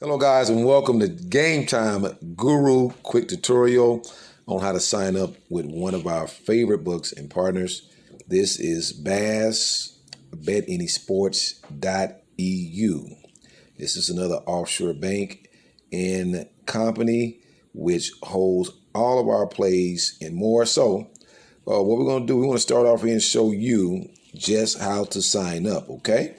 Hello guys, and welcome to Game Time Guru quick tutorial on how to sign up with one of our favorite books and partners. This is BassBetAnySports.eu. This is another offshore bank and company which holds all of our plays and more. So what we're going to do, we want to start off here and show you just how to sign up, okay?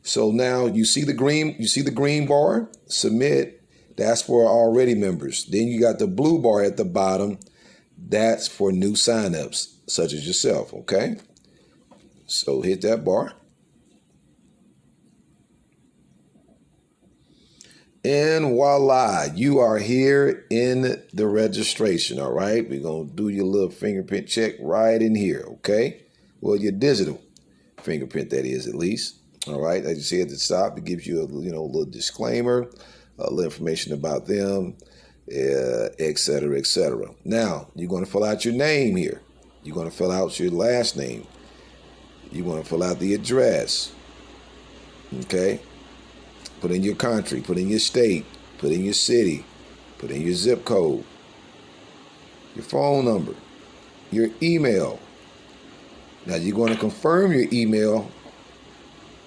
So now you see the green bar, submit, that's for already members. Then you got the blue bar at the bottom, that's for new signups, such as yourself, okay? So hit that bar. And voila, you are here in the registration, all right? We're going to do your little fingerprint check right in here, okay? Well, your digital fingerprint, that is, at least. All right, as you see at the top, it gives you a little disclaimer, a little information about them, et cetera, et cetera. Now, you're going to fill out your name here. You're going to fill out your last name. You're going to fill out the address. Okay? Put in your country, put in your state, put in your city, put in your zip code, your phone number, your email. Now, you're going to confirm your email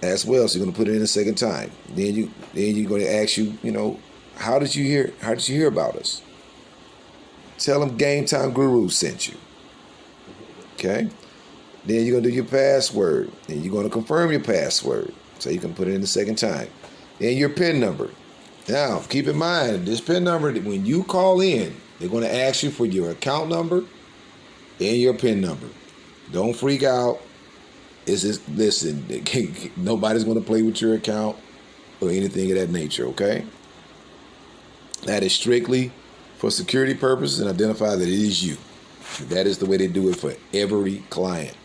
as well, so you're going to put it in a second time. Then you're going to ask you, how did you hear about us? Tell them Game Time Guru sent you. Okay. Then you're going to do your password, and you're going to confirm your password, so you can put it in the second time. Then your PIN number. Now, keep in mind, this PIN number, when you call in, they're going to ask you for your account number and your PIN number. Don't freak out. Listen, nobody's going to play with your account or anything of that nature, okay? That is strictly for security purposes and identify that it is you. That is the way they do it for every client.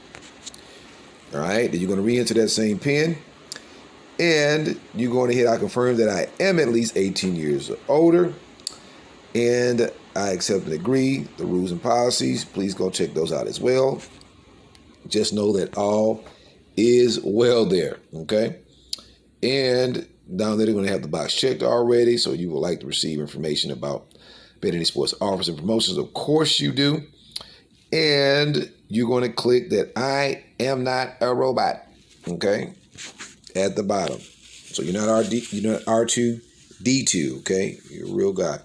All right, then you're going to re-enter that same PIN, and you're going to hit I confirm that I am at least 18 years or older, and I accept and agree the rules and policies. Please go check those out as well. Just know that all is well there, okay? And down there, they're going to have the box checked already, so you would like to receive information about Bet Any Sports offers and promotions. Of course you do. And you're going to click that I am not a robot, okay, at the bottom. So you're not R2-D2, okay? You're a real guy.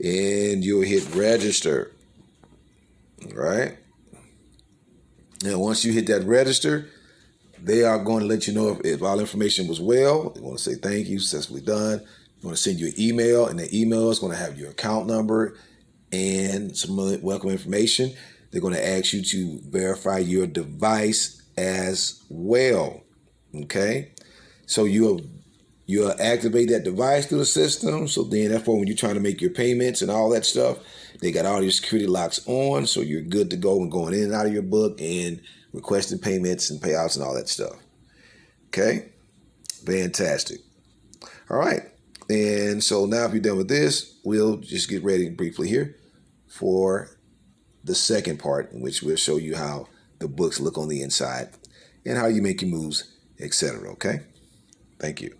And you'll hit register, all right? Now, once you hit that register, they are going to let you know if all information was well. They want to say thank you, successfully done. They're going to send you an email, and the email is going to have your account number and some welcome information. They're going to ask you to verify your device as well, okay? So you'll activate that device through the system. So then therefore, when you're trying to make your payments and all that stuff, they got all your security locks on, so you're good to go when going in and out of your book and requesting payments and payouts and all that stuff. Okay? Fantastic. All right. And so now if you're done with this, we'll just get ready briefly here for the second part, in which we'll show you how the books look on the inside and how you make your moves, etc. Okay? Thank you.